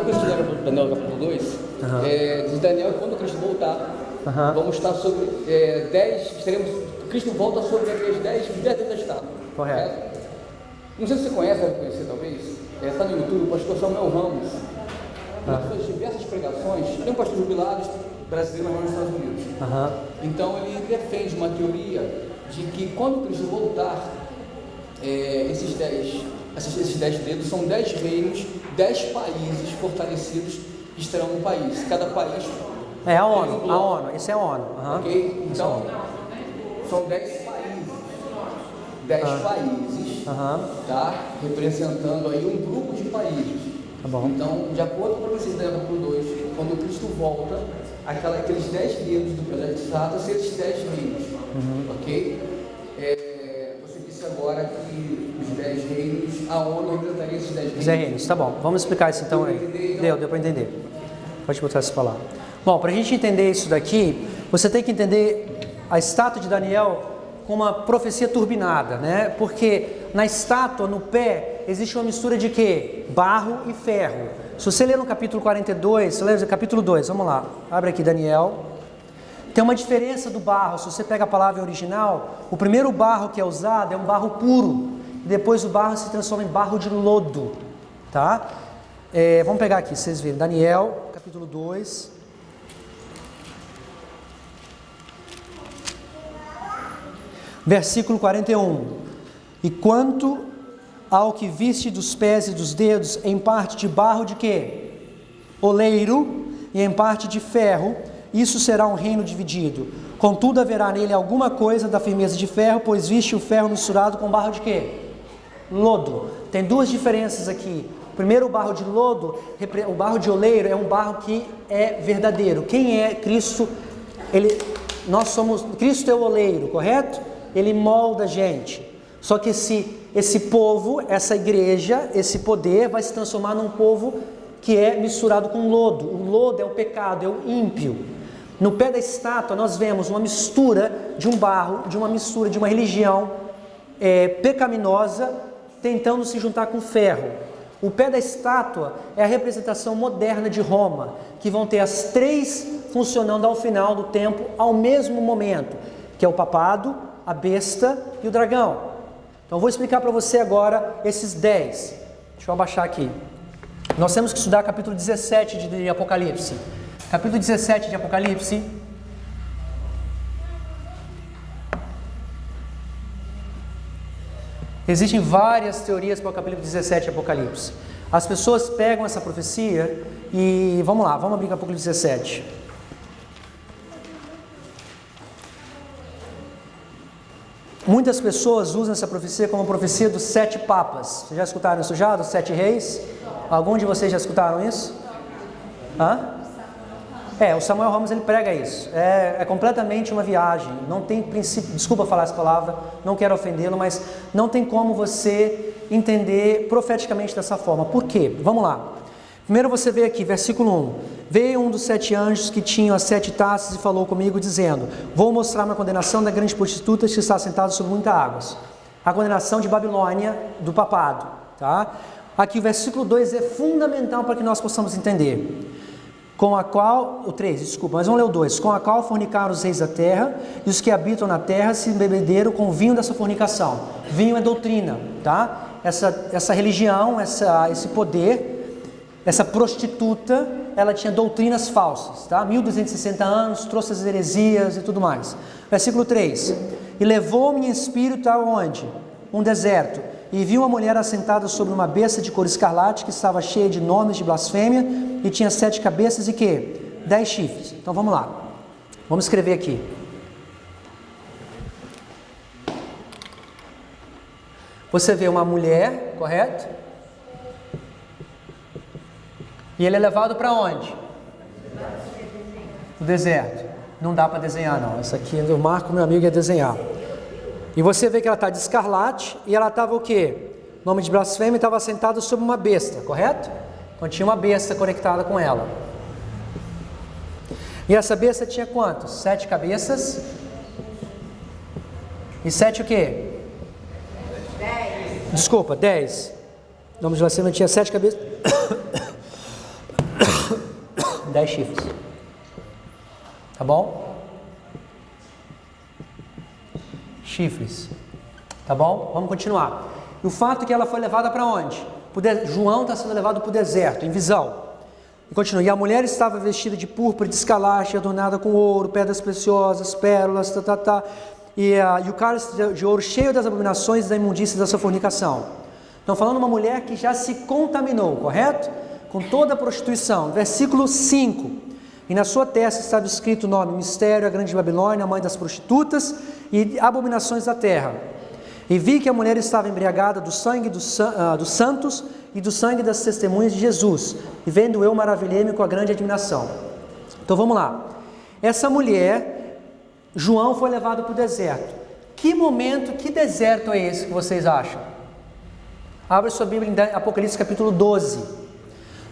que eu estudei no Daniel capítulo 2, diz Daniel que quando Cristo voltar, vamos estar sobre 10, Cristo volta sobre aqueles 10 dedos da estátua. Correto. Não sei se você conhece, deve conhecer talvez, está no YouTube, o pastor Samuel Ramos. Nas suas diversas pregações, tem um pastor jubilado brasileiro nos Estados Unidos. Então ele defende uma teoria de que quando Cristo voltar, esses 10 dedos são 10 reinos, 10 países fortalecidos que estarão no país. Cada país a ONU, isso é a ONU. Ok? Então, são 10 países. 10 países, tá? Representando aí um grupo de países. Tá bom. Então, de acordo com a profecia da capítulo 2, quando Cristo volta, aqueles 10 dedos do pé da estátua são esses 10 reinos. Ok? Você disse agora que os 10 reinos, a ONU representaria esses 10 reinos. 10 reinos, tá bom. Vamos explicar isso então aí. Deu para entender. Pode botar essa palavra. Bom, para a gente entender isso daqui, você tem que entender a estátua de Daniel como uma profecia turbinada, né? Porque na estátua, no pé, existe uma mistura de quê? Barro e ferro. Se você ler no capítulo 42, você lê no capítulo 2, vamos lá, abre aqui Daniel. Tem uma diferença do barro, se você pega a palavra original, o primeiro barro que é usado é um barro puro, e depois o barro se transforma em barro de lodo, tá? Vamos pegar aqui, vocês verem, Daniel, capítulo 2. Versículo 41. E quanto ao que viste dos pés e dos dedos, em parte de barro de quê? Oleiro, e em parte de ferro, isso será um reino dividido. Contudo, haverá nele alguma coisa da firmeza de ferro, pois viste o ferro misturado com barro de quê? Lodo. Tem duas diferenças aqui. Primeiro, o barro de lodo, o barro de oleiro é um barro que é verdadeiro. Quem é Cristo? Cristo é o oleiro, correto? Ele molda a gente. Só que esse povo, essa igreja, esse poder vai se transformar num povo que é misturado com lodo. O lodo é o pecado, é o ímpio. No pé da estátua nós vemos uma mistura de um barro, de uma religião pecaminosa tentando se juntar com ferro. O pé da estátua é a representação moderna de Roma, que vão ter as três funcionando ao final do tempo ao mesmo momento, que é o papado, a besta e o dragão. Então eu vou explicar para você agora esses 10. Deixa eu abaixar aqui. Nós temos que estudar capítulo 17 de Apocalipse. Capítulo 17 de Apocalipse. Existem várias teorias para o capítulo 17 de Apocalipse. As pessoas pegam essa profecia e vamos lá, vamos abrir o capítulo 17. Muitas pessoas usam essa profecia como a profecia dos 7 papas. Vocês já escutaram isso já? Dos 7 reis? Algum de vocês já escutaram isso? O Samuel Ramos ele prega isso. É completamente uma viagem. Não tem princípio, desculpa falar essa palavra, não quero ofendê-lo, mas não tem como você entender profeticamente dessa forma. Por quê? Vamos lá. Primeiro você vê aqui, versículo 1. Veio um dos 7 anjos que tinham as 7 taças e falou comigo, dizendo: vou mostrar uma condenação da grande prostituta que está sentada sobre muitas águas. A condenação de Babilônia, do papado. Tá? Aqui o versículo 2 é fundamental para que nós possamos entender. Com a qual, o 3, desculpa, mas vamos ler o 2. Com a qual fornicaram os reis da terra, e os que habitam na terra se embebederam com o vinho dessa fornicação. Vinho é doutrina, tá? Essa religião, esse poder, essa prostituta, ela tinha doutrinas falsas, tá? 1260 anos, trouxe as heresias e tudo mais. Versículo 3. E levou-me em espírito aonde? Um deserto. E vi uma mulher assentada sobre uma besta de cor escarlate, que estava cheia de nomes de blasfêmia, e tinha 7 cabeças e quê? 10 chifres. Então vamos lá. Vamos escrever aqui. Você vê uma mulher, correto? E ele é levado para onde? O deserto. Não dá para desenhar não. Essa aqui o Marco, meu amigo, ia desenhar. E você vê que ela está de escarlate e ela estava o quê? Nome de blasfêmia, estava sentada sobre uma besta, correto? Então tinha uma besta conectada com ela. E essa besta tinha quantos? 7 cabeças. E 7 o quê? 10. Desculpa, 10. O nome de blasfêmia tinha 7 cabeças. 10 chifres. Tá bom? Chifres. Tá bom? Vamos continuar. E o fato é que ela foi levada para onde? João está sendo levado para o deserto, em visão. E continua. E a mulher estava vestida de púrpura, de escalaste, adornada com ouro, pedras preciosas, pérolas, e o cálice de ouro cheio das abominações, da imundícia e da sua fornicação. Estão falando de uma mulher que já se contaminou, correto? Com toda a prostituição. Versículo 5. E na sua testa estava escrito o nome: Mistério, a grande Babilônia, a mãe das prostitutas e abominações da terra. E vi que a mulher estava embriagada do sangue dos santos e do sangue das testemunhas de Jesus. E vendo eu, maravilhei-me com a grande admiração. Então vamos lá. Essa mulher, João foi levado para o deserto. Que momento, que deserto é esse que vocês acham? Abra sua Bíblia em Apocalipse capítulo 12.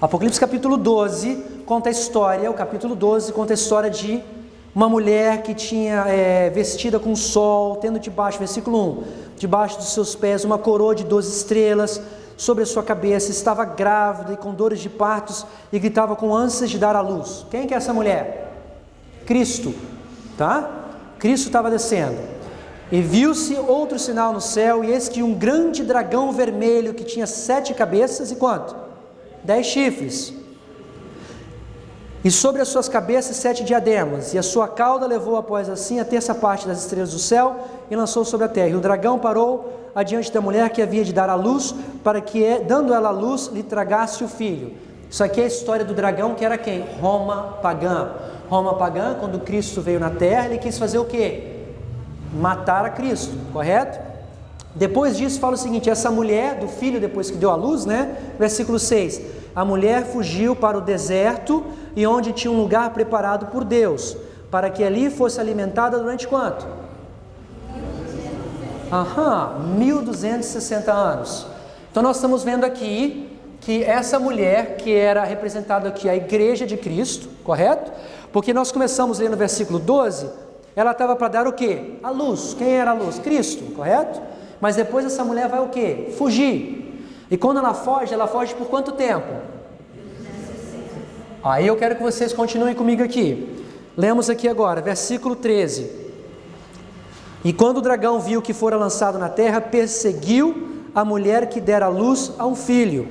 Apocalipse capítulo 12 conta a história, o capítulo 12 conta a história de uma mulher que tinha vestida com sol, tendo debaixo, versículo 1, debaixo dos seus pés uma coroa de 12 estrelas sobre a sua cabeça, estava grávida e com dores de partos e gritava com ânsias de dar à luz. Quem que é essa mulher? Cristo, tá? Cristo estava descendo. E viu-se outro sinal no céu, e eis que um grande dragão vermelho que tinha 7 cabeças e quanto? 10 chifres. E sobre as suas cabeças 7 diademas, e a sua cauda levou após assim a terça parte das estrelas do céu e lançou sobre a terra. E o dragão parou adiante da mulher que havia de dar à luz, para que, dando ela à luz, lhe tragasse o filho. Isso aqui é a história do dragão, que era quem? Roma pagã. Roma pagã, quando Cristo veio na terra, ele quis fazer o quê? Matar a Cristo, correto? Depois disso fala o seguinte: essa mulher do filho, depois que deu à luz, né? Versículo 6, a mulher fugiu para o deserto, e onde tinha um lugar preparado por Deus, para que ali fosse alimentada durante quanto? 1260 anos. Então nós estamos vendo aqui que essa mulher, que era representada aqui a igreja de Cristo, correto? Porque nós começamos a ler no versículo 12, ela estava para dar o quê? A luz. Quem era a luz? Cristo, correto? Mas depois essa mulher vai o quê? Fugir. E quando ela foge por quanto tempo? Aí eu quero que vocês continuem comigo aqui. Lemos aqui agora, versículo 13. E quando o dragão viu que fora lançado na terra, perseguiu a mulher que dera luz a um filho.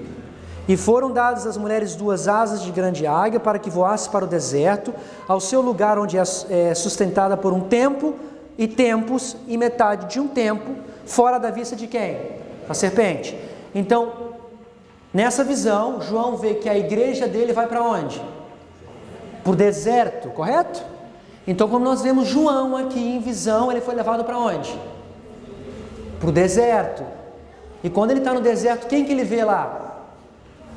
E foram dadas às mulheres 2 asas de grande águia, para que voasse para o deserto, ao seu lugar onde é sustentada por um tempo, e tempos, e metade de um tempo, fora da vista de quem? A serpente. Então, nessa visão, João vê que a igreja dele vai para onde? Para o deserto, correto? Então, como nós vemos João aqui em visão, ele foi levado para onde? Para o deserto. E quando ele está no deserto, quem que ele vê lá?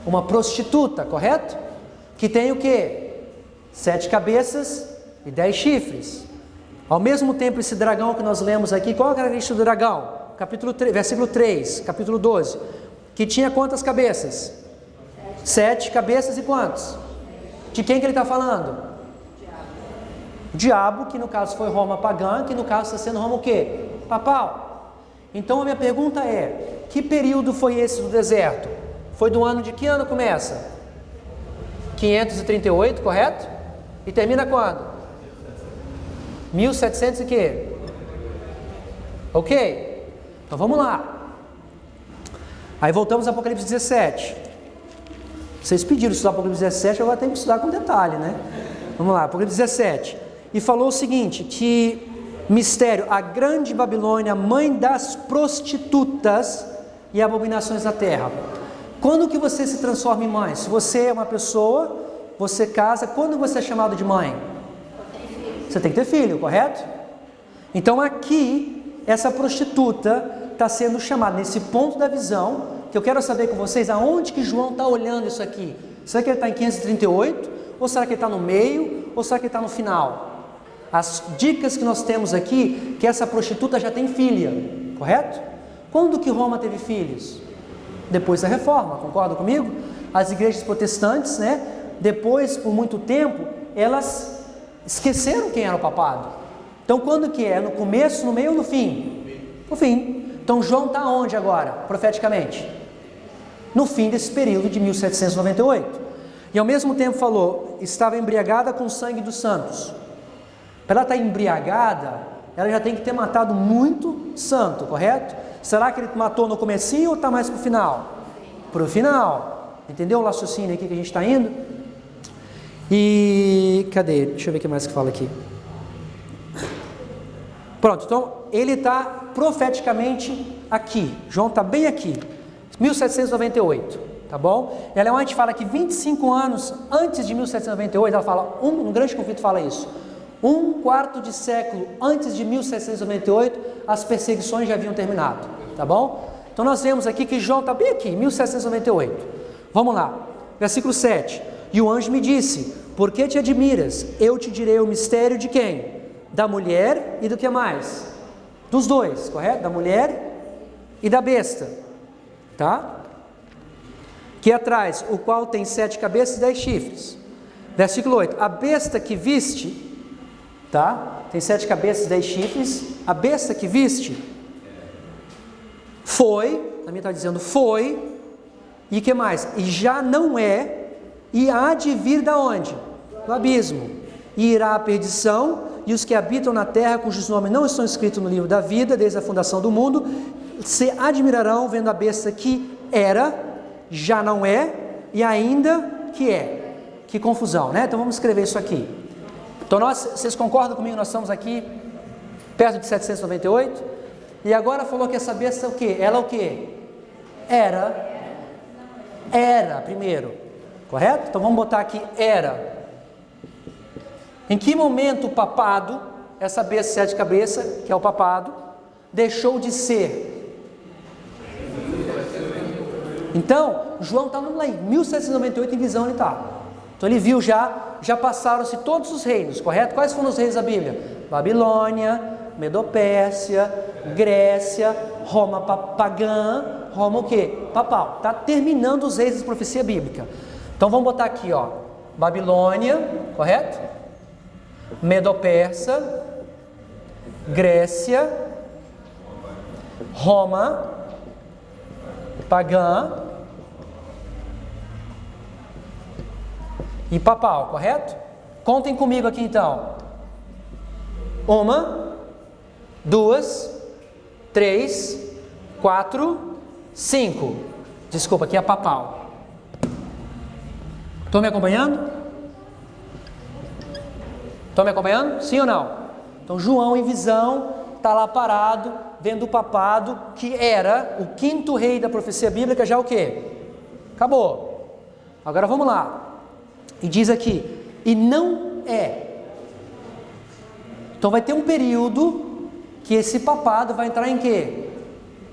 Uma prostituta, correto? Que tem o quê? 7 cabeças e 10 chifres. Ao mesmo tempo, esse dragão que nós lemos aqui, qual é a característica do dragão? Capítulo 3, versículo 3, capítulo 12. Que tinha quantas cabeças? 7 cabeças e quantos? De quem que ele está falando? O diabo, que no caso foi Roma pagã, que no caso está sendo Roma o quê? Papal. Então a minha pergunta é, que período foi esse do deserto? Foi do ano de que ano começa? 538, correto? E termina quando? 1700 e quê? Ok? Então vamos lá. Aí voltamos ao Apocalipse 17. Vocês pediram estudar o Apocalipse 17, agora tem que estudar com detalhe, né? Vamos lá, Apocalipse 17. E falou o seguinte, que mistério, a grande Babilônia, mãe das prostitutas e abominações da terra. Quando que você se transforma em mãe? Se você é uma pessoa, você casa, quando você é chamado de mãe? Você tem que ter filho, correto? Então aqui, essa prostituta está sendo chamada, nesse ponto da visão, que eu quero saber com vocês, aonde que João está olhando isso aqui? Será que ele está em 538? Ou será que ele está no meio? Ou será que ele está no final? As dicas que nós temos aqui, que essa prostituta já tem filha, correto? Quando que Roma teve filhos? Depois da reforma, concorda comigo? As igrejas protestantes, né? Depois, por muito tempo, elas esqueceram quem era o papado. Então quando que é? No começo, no meio ou no fim? No fim. Então João está onde agora, profeticamente? No fim desse período de 1798. E ao mesmo tempo falou, estava embriagada com o sangue dos santos. Para ela estar embriagada, ela já tem que ter matado muito santo, correto? Será que ele matou no comecinho ou está mais para o final? Para o final. Entendeu o raciocínio aqui que a gente está indo? E cadê? Deixa eu ver o que mais que fala aqui. Pronto, então ele está profeticamente aqui. João está bem aqui. 1798, tá bom? Ela a gente fala que 25 anos antes de 1798, ela fala, um grande conflito fala isso. 1/4 de século antes de 1798, as perseguições já haviam terminado, tá bom? Então nós vemos aqui que João está bem aqui, 1798. Vamos lá, versículo 7. E o anjo me disse, por que te admiras? Eu te direi o mistério de quem? Da mulher e do que mais? Dos dois, correto? Da mulher e da besta, tá? Que atrás, o qual tem 7 cabeças e 10 chifres. Versículo 8. A besta que viste, tá? Tem 7 cabeças e 10 chifres. A besta que viste foi, a minha está dizendo foi, e que mais? E já não é, e há de vir da onde? Do abismo. E irá à perdição, e os que habitam na terra, cujos nomes não estão escritos no livro da vida, desde a fundação do mundo, se admirarão vendo a besta que era, já não é, e ainda que é. Que confusão, né? Então vamos escrever isso aqui. Então vocês concordam comigo? Nós estamos aqui perto de 798, e agora falou que essa besta é o quê? Ela é o quê? Era primeiro, correto? Então vamos botar aqui era. Em que momento o papado, essa besta 7 cabeças, que é o papado, deixou de ser? Então, João está lá em 1798 em visão ele está. Então ele viu já passaram-se todos os reinos, correto? Quais foram os reis da Bíblia? Babilônia, Medopérsia, Grécia, Roma pagã, Roma o quê? Papal. Está terminando os reis da profecia bíblica. Então vamos botar aqui, ó, Babilônia, correto? Medo-Persa, Grécia, Roma, pagã e papal, correto? Contem comigo aqui então. 1, 2, 3, 4, 5. Desculpa, aqui é papal. Estão me acompanhando? Estão me acompanhando? Sim ou não? Então João em visão está lá parado, vendo o papado, que era o 5º rei da profecia bíblica, já o quê? Acabou. Agora vamos lá. E diz aqui, e não é. Então vai ter um período que esse papado vai entrar em quê?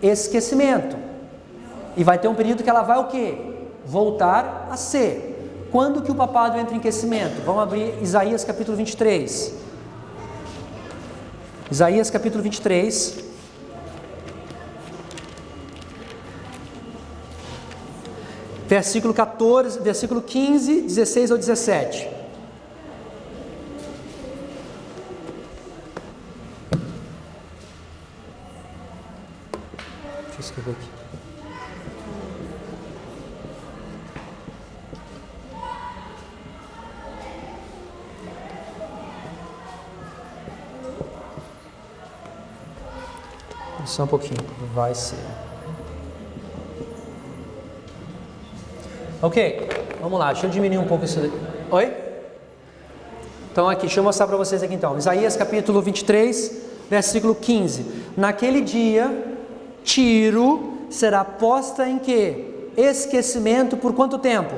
Esquecimento. E vai ter um período que ela vai o quê? Voltar a ser. Quando que o papado entra em aquecimento? Vamos abrir Isaías capítulo 23. Isaías capítulo 23. Versículo 14, versículo 15, 16 ao 17. Deixa eu escrever aqui. Só um pouquinho, vai ser. Ok, vamos lá, deixa eu diminuir um pouco isso daqui. Oi? Então aqui, deixa eu mostrar para vocês aqui então. Isaías capítulo 23, versículo 15. Naquele dia, Tiro será posta em quê? Esquecimento por quanto tempo?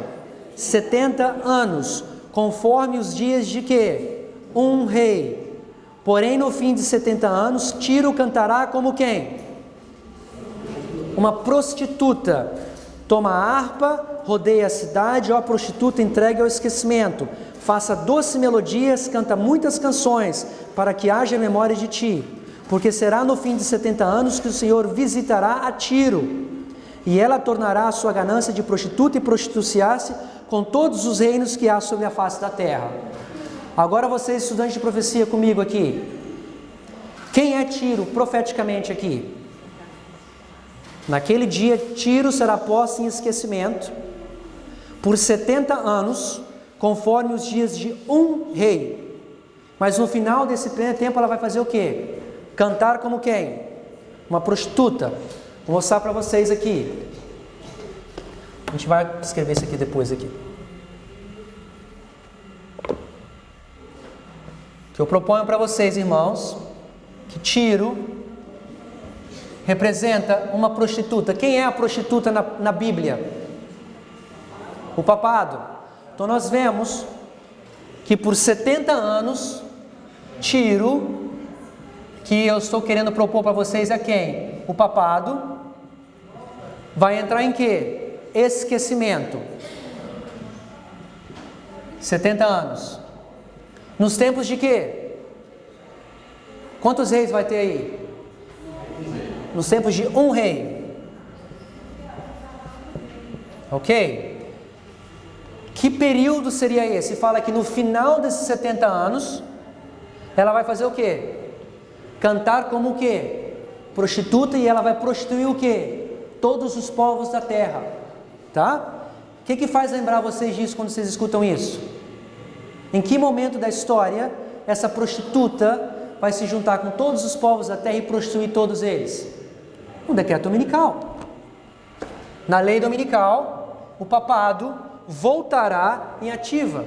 70 anos, conforme os dias de quê? Um rei. Porém, no fim de 70 anos, Tiro cantará como quem? Uma prostituta. Toma a harpa, rodeia a cidade, ó prostituta, entregue ao esquecimento. Faça doce melodias, canta muitas canções, para que haja memória de ti. Porque será no fim de 70 anos que o Senhor visitará a Tiro. E ela tornará a sua ganância de prostituta e prostituciar-se com todos os reinos que há sobre a face da terra. Agora vocês, estudantes de profecia, comigo aqui. Quem é Tiro profeticamente aqui? Naquele dia, Tiro será posta em esquecimento por 70 anos, conforme os dias de um rei. Mas no final desse tempo ela vai fazer o quê? Cantar como quem? Uma prostituta. Vou mostrar para vocês aqui. A gente vai escrever isso aqui depois aqui. Que eu proponho para vocês, irmãos, que Tiro representa uma prostituta. Quem é a prostituta na Bíblia? O papado. Então nós vemos que por 70 anos, Tiro, que eu estou querendo propor para vocês é quem? O papado, vai entrar em quê? Esquecimento. 70 anos. Nos tempos de quê? Quantos reis vai ter aí? Nos tempos de um rei. Ok? Que período seria esse? Fala que no final desses 70 anos, ela vai fazer o quê? Cantar como o quê? Prostituta, e ela vai prostituir o quê? Todos os povos da terra. Tá? O que faz lembrar vocês disso quando vocês escutam isso? Em que momento da história essa prostituta vai se juntar com todos os povos da terra e prostituir todos eles? No decreto dominical. Na lei dominical, o papado voltará em ativa.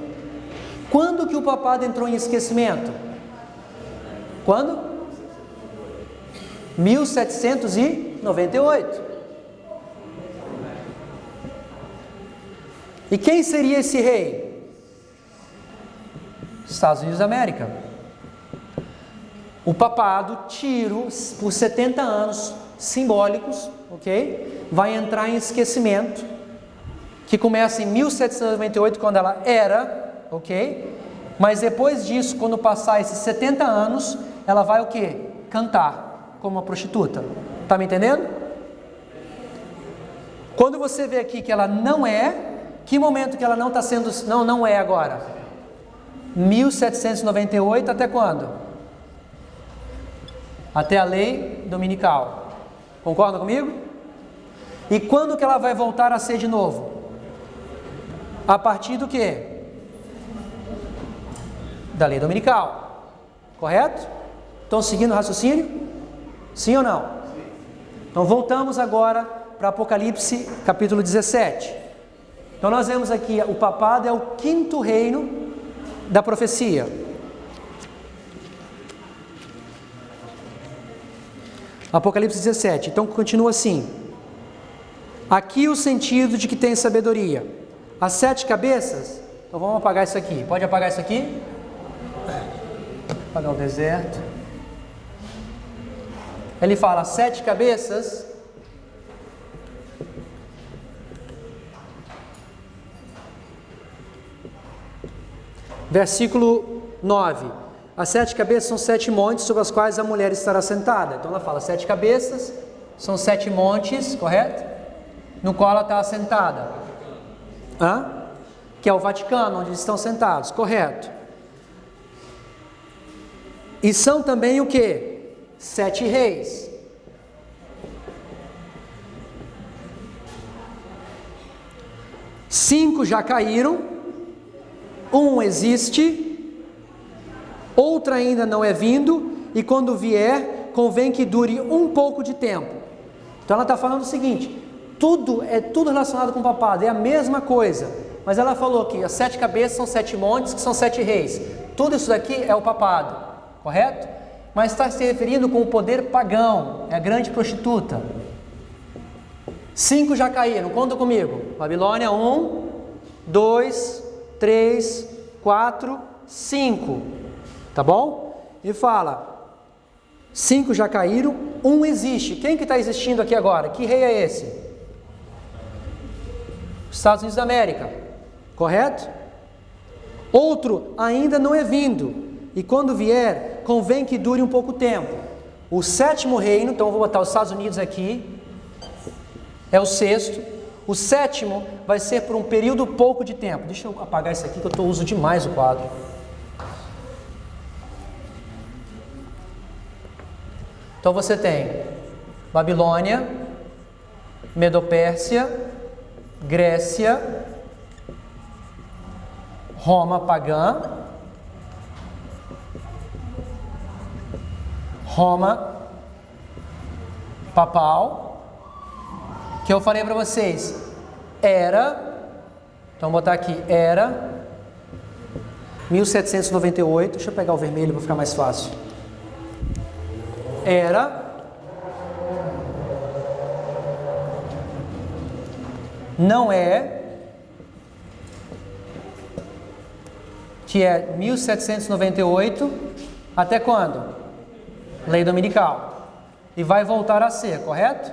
Quando que o papado entrou em esquecimento? Quando? 1798. E quem seria esse rei? Estados Unidos da América. O papado, Tiro, por 70 anos simbólicos, ok? Vai entrar em esquecimento, que começa em 1798, quando ela era, ok? Mas depois disso, quando passar esses 70 anos, ela vai o quê? Cantar como uma prostituta. Tá me entendendo? Quando você vê aqui que ela não é, que momento que ela não está sendo, não é agora? 1798 até quando? Até a lei dominical. Concorda comigo? E quando que ela vai voltar a ser de novo? A partir do quê? Da lei dominical. Correto? Estão seguindo o raciocínio? Sim ou não? Então voltamos agora para Apocalipse capítulo 17. Então nós vemos aqui, o papado é o quinto reino da profecia. Apocalipse 17. Então continua assim. Aqui o sentido de que tem sabedoria. As 7 cabeças. Então vamos apagar isso aqui. Pode apagar isso aqui? Apagar o deserto. Ele fala 7 cabeças. Versículo 9. As 7 cabeças são 7 montes sobre os quais a mulher estará sentada. Então ela fala 7 cabeças, são 7 montes, correto? No qual ela está assentada. Que é o Vaticano, onde eles estão sentados, correto? E são também o quê? 7 reis. Cinco já caíram. Um existe, outra ainda não é vindo, e quando vier, convém que dure um pouco de tempo. Então ela está falando o seguinte, tudo relacionado com o papado, é a mesma coisa, mas ela falou que as 7 cabeças são 7 montes, que são 7 reis. Tudo isso daqui é o papado, correto? Mas está se referindo com o poder pagão, é a grande prostituta. 5 já caíram, conta comigo. Babilônia, 1, 2, 3, 4, 5, tá bom? E fala, 5 já caíram, 1 existe. Quem que está existindo aqui agora? Que rei é esse? Estados Unidos da América, correto? Outro ainda não é vindo, e quando vier, convém que dure um pouco tempo. O 7º reino, então eu vou botar os Estados Unidos aqui, é o 6º. O 7º vai ser por um período pouco de tempo. Deixa eu apagar isso aqui que eu uso demais o quadro. Então você tem Babilônia, Medopérsia, Grécia, Roma pagã, Roma papal, que eu falei para vocês, era, então vou botar aqui, era 1798, deixa eu pegar o vermelho para ficar mais fácil. Era, não é, que é 1798, até quando? Lei dominical. E vai voltar a ser, correto?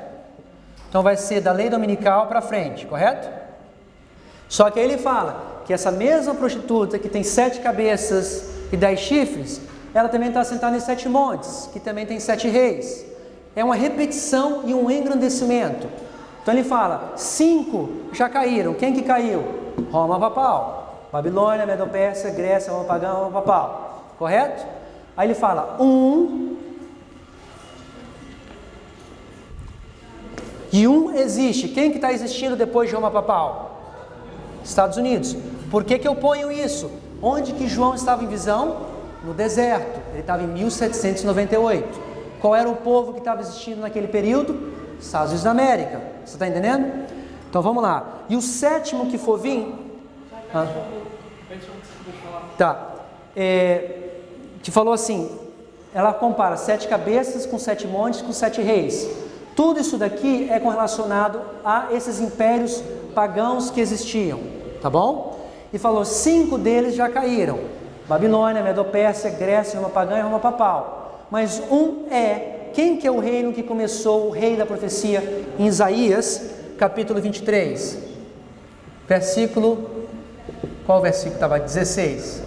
Então vai ser da lei dominical para frente, correto? Só que aí ele fala que essa mesma prostituta que tem 7 cabeças e 10 chifres, ela também está sentada em 7 montes, que também tem 7 reis. É uma repetição e um engrandecimento. Então ele fala, 5 já caíram. Quem que caiu? Roma papal. Babilônia, Medo-Pérsia, Grécia, Roma pagã, Roma papal. Correto? Aí ele fala, e existe. Quem que está existindo depois de Roma papal? Estados Unidos. Por que que eu ponho isso? Onde que João estava em visão? No deserto. Ele estava em 1798. Qual era o povo que estava existindo naquele período? Estados Unidos da América. Você está entendendo? Então vamos lá. E o sétimo que for vir... Tá. Que falou assim, ela compara 7 cabeças com 7 montes com 7 reis. Tudo isso daqui é correlacionado a esses impérios pagãos que existiam, tá bom? E falou, 5 deles já caíram. Babilônia, Medo-Pérsia, Grécia, Roma pagã e Roma papal. Mas quem que é o reino que começou, o rei da profecia, em Isaías, capítulo 23? Qual versículo estava? 16.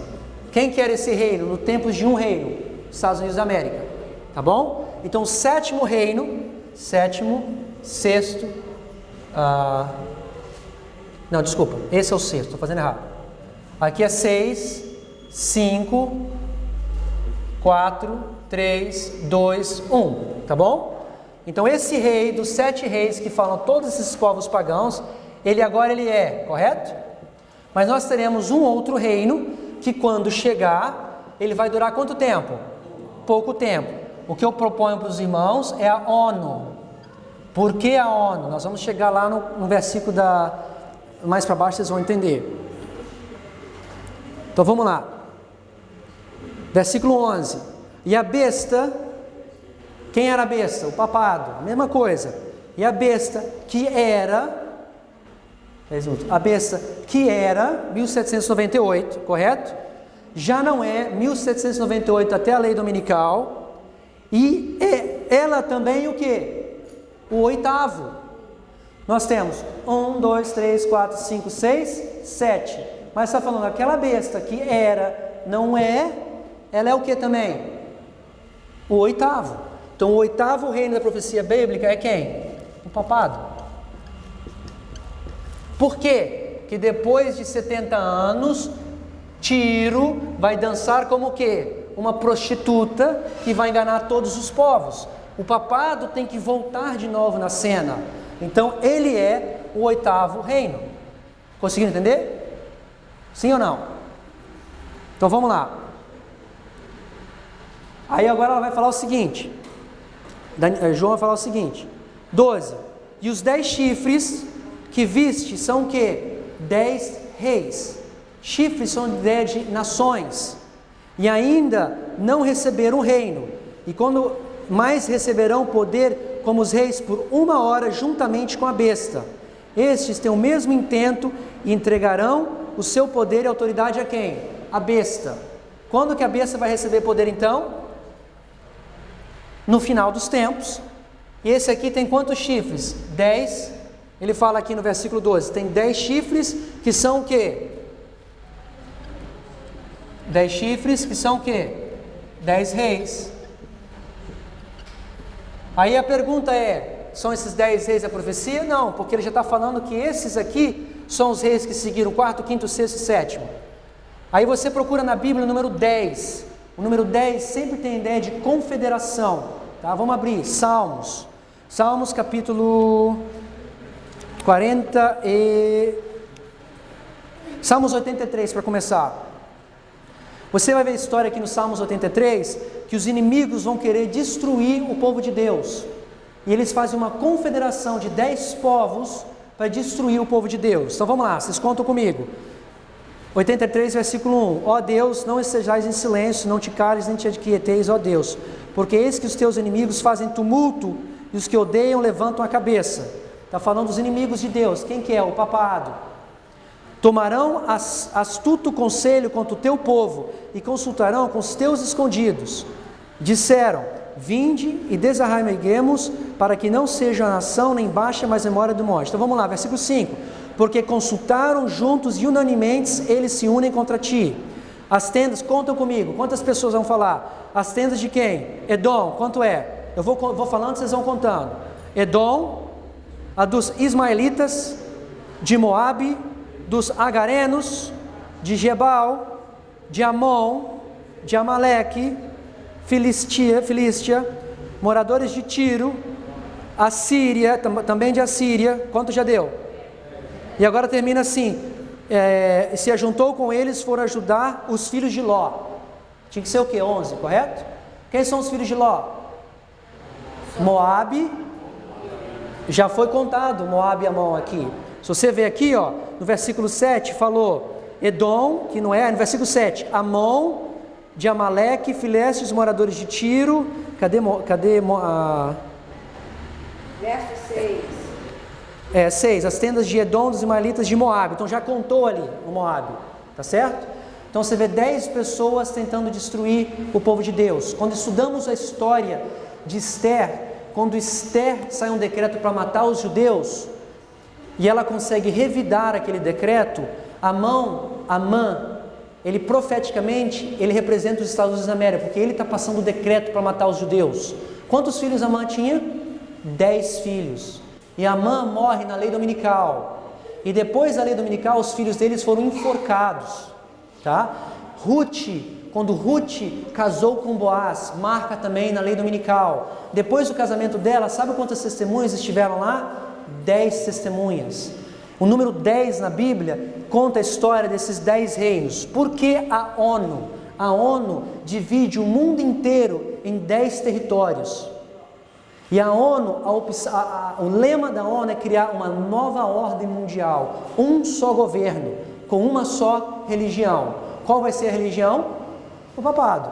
Quem que era esse reino? No tempo de um reino, Estados Unidos da América, tá bom? Então o sétimo reino, não, desculpa, esse é o sexto, estou fazendo errado. Aqui é 6, 5, 4, 3, 2, 1, tá bom? Então esse rei dos 7 reis que falam todos esses povos pagãos, ele é, correto? Mas nós teremos um outro reino que quando chegar, ele vai durar quanto tempo? Pouco tempo. O que eu proponho para os irmãos é a ONU. Por que a ONU? Nós vamos chegar lá no versículo mais para baixo, vocês vão entender. Então vamos lá. Versículo 11. E a besta, quem era a besta? O papado, a mesma coisa. E a besta que era 1798, correto? Já não é 1798 até a lei dominical. E ela também o quê? O 8º. Nós temos 1, 2, 3, 4, 5, 6, 7. Mas está falando aquela besta que era, não é, ela é o que também? O 8º. Então o 8º reino da profecia bíblica é quem? O papado. Por quê? Que depois de 70 anos, Tiro vai dançar como o quê? Uma prostituta que vai enganar todos os povos. O papado tem que voltar de novo na cena. Então ele é o 8º reino. Conseguiram entender? Sim ou não? Então vamos lá. Aí agora ela vai falar o seguinte. João vai falar o seguinte. 12. E os 10 chifres que viste são o quê? 10 reis. Chifres são de ideia de nações. E ainda não receberam o reino. E quando mais receberão poder como os reis por 1 hora juntamente com a besta. Estes têm o mesmo intento e entregarão o seu poder e autoridade a quem? A besta. Quando que a besta vai receber poder então? No final dos tempos. E esse aqui tem quantos chifres? 10. Ele fala aqui no versículo 12, tem 10 chifres que são o quê? 10 chifres que são o quê? 10 reis. Aí a pergunta é, são esses 10 reis da profecia? Não, porque ele já está falando que esses aqui são os reis que seguiram o 4º, 5º, 6º e 7º. Aí você procura na Bíblia o número 10. O número 10 sempre tem a ideia de confederação. Tá? Vamos abrir, Salmos. Salmos capítulo 40 e... Salmos 83 para começar. Você vai ver a história aqui no Salmos 83, que os inimigos vão querer destruir o povo de Deus. E eles fazem uma confederação de 10 povos para destruir o povo de Deus. Então vamos lá, vocês contam comigo. 83, versículo 1. Ó Deus, não estejais em silêncio, não te cales nem te aquieteis, ó Deus, porque eis que os teus inimigos fazem tumulto e os que odeiam levantam a cabeça. Está falando dos inimigos de Deus. Quem que é? O papado. Tomarão astuto conselho contra o teu povo e consultarão com os teus escondidos. Disseram, vinde e desarraiguemos para que não seja a nação nem baixa mais memória do monte. Então vamos lá, versículo 5. Porque consultaram juntos e unanimemente eles se unem contra ti. As tendas, contam comigo, quantas pessoas vão falar? As tendas de quem? Edom, quanto é? Eu vou falando, vocês vão contando. Edom, a dos ismaelitas, de Moabe, dos agarenos, de Gebal, de Amon, de Amaleque, Filístia, moradores de Tiro, Assíria, também de Assíria. Quanto já deu? E agora termina assim, se ajuntou com eles, foram ajudar os filhos de Ló. Tinha que ser o quê? 11, correto? Quem são os filhos de Ló? Moabe, já foi contado Moabe e Amon aqui. Se você ver aqui, ó, no versículo 7 falou Edom, que não é, no versículo 7, Amon, de Amaleque, Filéstes, moradores de Tiro, Verso 6. 6, as tendas de Edom, dos ismaelitas de Moabe. Então já contou ali o Moabe, tá certo? Então você vê 10 pessoas tentando destruir o povo de Deus. Quando estudamos a história de Esther, quando Esther sai um decreto para matar os judeus, e ela consegue revidar aquele decreto, Amã, ele profeticamente, ele representa os Estados Unidos da América, porque ele está passando o decreto para matar os judeus. Quantos filhos Amã tinha? 10 filhos. E Amã morre na lei dominical. E depois da lei dominical, os filhos deles foram enforcados. Tá? Quando Ruth casou com Boaz, marca também na lei dominical. Depois do casamento dela, sabe quantas testemunhas estiveram lá? 10 testemunhas. O número 10 na Bíblia conta a história desses 10 reinos. Por que a ONU? A ONU divide o mundo inteiro em 10 territórios. E a ONU, o lema da ONU é criar uma nova ordem mundial, um só governo, com uma só religião. Qual vai ser a religião? O papado.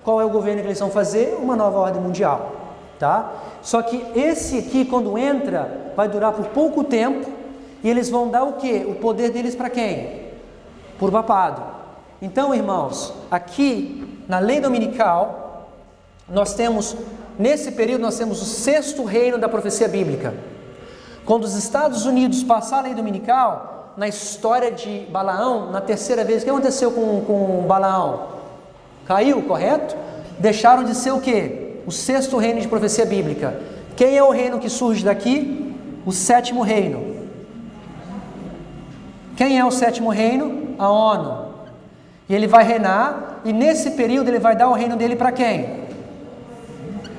Qual é o governo que eles vão fazer? Uma nova ordem mundial. Tá? Só que esse aqui, quando entra, vai durar por pouco tempo, e eles vão dar o quê? O poder deles para quem? Por papado. Então, irmãos, aqui na lei dominical, nesse período nós temos o 6º reino da profecia bíblica. Quando os Estados Unidos passaram a lei dominical, na história de Balaão, na terceira vez, o que aconteceu com Balaão? Caiu, correto? Deixaram de ser o quê? O 6º reino de profecia bíblica. Quem é o reino que surge daqui? O 7º reino. Quem é o 7º reino? A ONU. E ele vai reinar, e nesse período ele vai dar o reino dele para quem?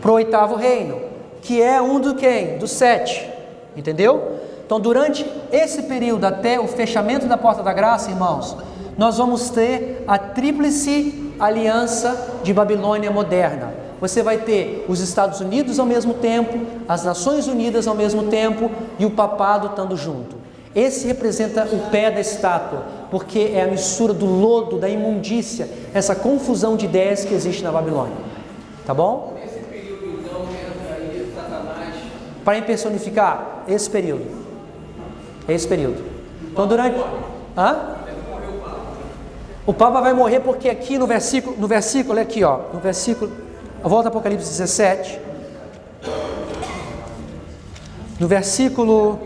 Para o 8º reino, que é um do quem? Do 7. Entendeu? Então durante esse período, até o fechamento da porta da graça, irmãos, nós vamos ter a tríplice aliança de Babilônia moderna. Você vai ter os Estados Unidos ao mesmo tempo, as Nações Unidas ao mesmo tempo e o papado estando junto. Esse representa o pé da estátua, porque é a mistura do lodo, da imundícia, essa confusão de ideias que existe na Babilônia. Tá bom? Nesse período, então, entra aí Satanás. Para impersonificar esse período. Esse período. Então durante... O Papa vai morrer porque aqui no versículo, olha aqui, ó, no versículo, volta a Apocalipse 17, no versículo,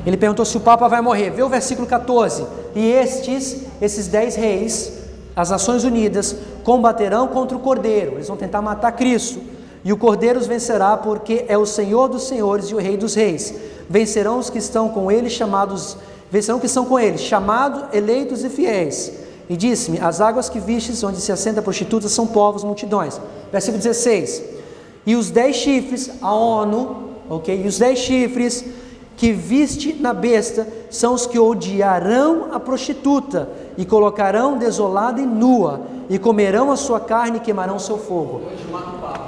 ele perguntou se o Papa vai morrer, vê o versículo 14, e esses 10 reis, as Nações Unidas, combaterão contra o Cordeiro, eles vão tentar matar Cristo, e o Cordeiro os vencerá porque é o Senhor dos senhores e o Rei dos reis, vencerão os que estão com ele chamados eleitos e fiéis. E disse-me, as águas que vistes, onde se assenta a prostituta, são povos, multidões. Versículo 16. E os 10 chifres, a ONU, ok? E os 10 chifres que viste na besta são os que odiarão a prostituta e colocarão desolada e nua e comerão a sua carne e queimarão o seu fogo.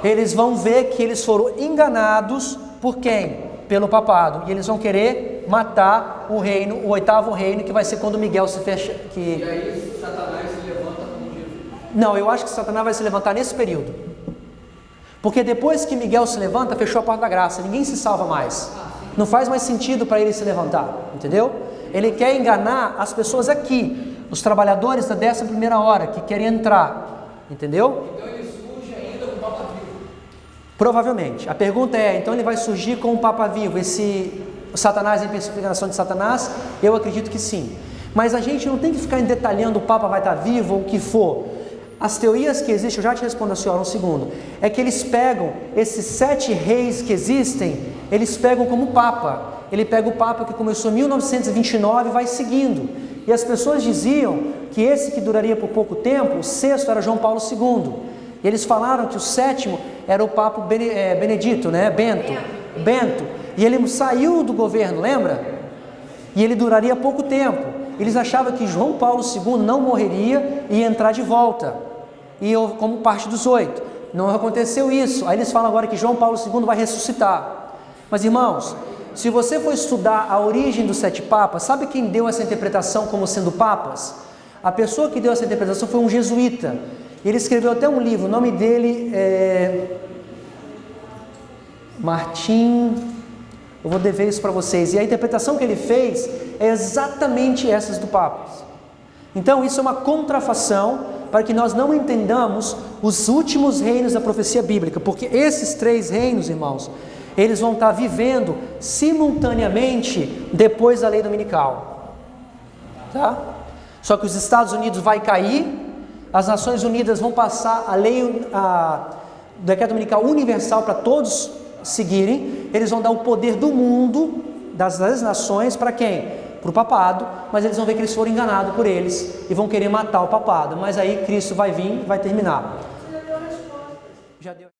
Eles vão ver que eles foram enganados por quem? Pelo papado. E eles vão querer matar o reino, o 8º reino, que vai ser quando Miguel se fecha. E aí Satanás se levanta como Jesus? Não, eu acho que Satanás vai se levantar nesse período. Porque depois que Miguel se levanta, fechou a porta da graça, ninguém se salva mais. Não faz mais sentido para ele se levantar, entendeu? Ele quer enganar as pessoas aqui, os trabalhadores da 11ª hora, que querem entrar, entendeu? Então ele surge ainda com o Papa vivo? Provavelmente. A pergunta é, então ele vai surgir com o Papa vivo, esse Satanás em personificação de Satanás? Eu acredito que sim. Mas a gente não tem que ficar detalhando o Papa vai estar vivo ou o que for. As teorias que existem, eu já te respondo a senhora um segundo, é que eles pegam esses 7 reis que existem, eles pegam como Papa. Ele pega o Papa que começou em 1929 e vai seguindo. E as pessoas diziam que esse que duraria por pouco tempo, o 6º era João Paulo II. E eles falaram que o 7º era o Papa Benedito, né? Bento. E ele saiu do governo, lembra? E ele duraria pouco tempo. Eles achavam que João Paulo II não morreria e ia entrar de volta, e como parte dos 8. Não aconteceu isso. Aí eles falam agora que João Paulo II vai ressuscitar. Mas irmãos, se você for estudar a origem dos 7 papas, sabe quem deu essa interpretação como sendo papas? A pessoa que deu essa interpretação foi um jesuíta. Ele escreveu até um livro, o nome dele é Martim... Eu vou dever isso para vocês. E a interpretação que ele fez é exatamente essas do Papas. Então isso é uma contrafação para que nós não entendamos os últimos reinos da profecia bíblica, porque esses 3 reinos, irmãos, eles vão estar vivendo simultaneamente depois da lei dominical. Tá? Só que os Estados Unidos vai cair, as Nações Unidas vão passar o decreto dominical universal para todos seguirem, eles vão dar o poder do mundo, das nações, para quem? Para o papado, mas eles vão ver que eles foram enganados por eles e vão querer matar o papado, mas aí Cristo vai vir e vai terminar. Já deu.